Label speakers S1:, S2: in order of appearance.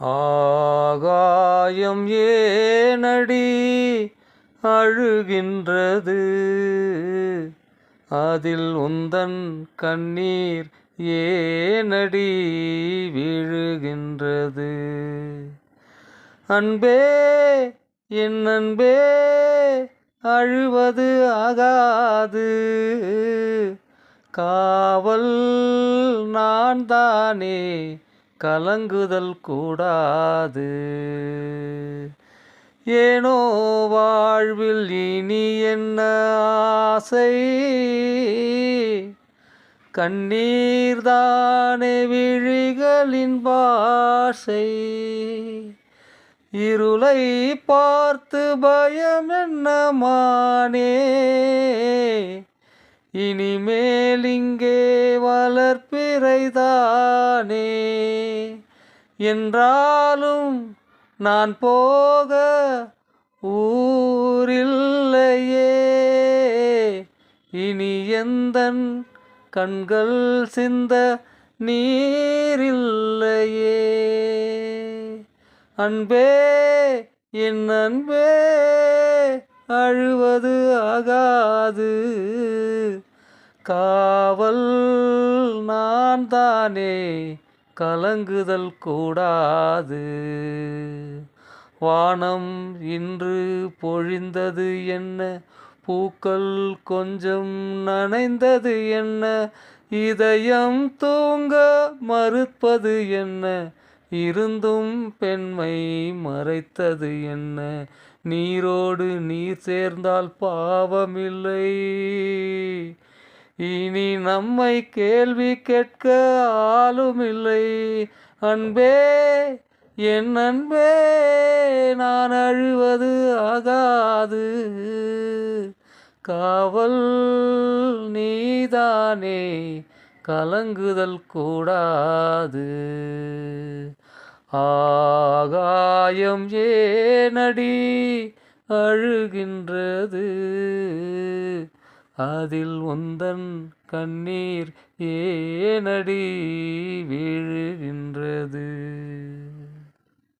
S1: ஆகாயம் ஏனடி அழுகின்றது, அதில் உந்தன் கண்ணீர் ஏனடி விழுகின்றது. அன்பே என் அன்பே அழுவது ஆகாது, காவல் நான் தானே கலங்குதல் கூடாது. ஏனோ வாழ்வில் இனி என்ன ஆசை, கண்ணீர்தானே விழிகளின் பாஷை. இருளை பார்த்து பயம் என்ன மானே, இனிமேல் இங்கே வளர்ப்பிறைதானே. என்றாலும் நான் போக ஊரில்லையே, இனி எந்தன் கண்கள் சிந்த நீரில்லையே. அன்பே என் அன்பே அழுவது ஆகாது, காவல் நான் தானே கலங்குதல் கூடாது. வானம் இன்று பொழிந்தது என்ன, பூக்கள் கொஞ்சம் நனைந்தது என்ன, இதயம் தூங்க மறுப்பது என்ன, இருந்தும் பெண்மை மறைத்தது என்ன. நீரோடு நீர் சேர்ந்தால் பாவமில்லை, இனி நம்மை கேள்வி கேட்க ஆளுமில்லை. அன்பே என் அன்பே நான் அழுவது ஆகாது, காவல் நீதானே கலங்குதல் கூடாது. ஆகாயம் ஏனடி அழுகின்றது, அதில் உந்தன் கண்ணீர் ஏனடி விழுகின்றது.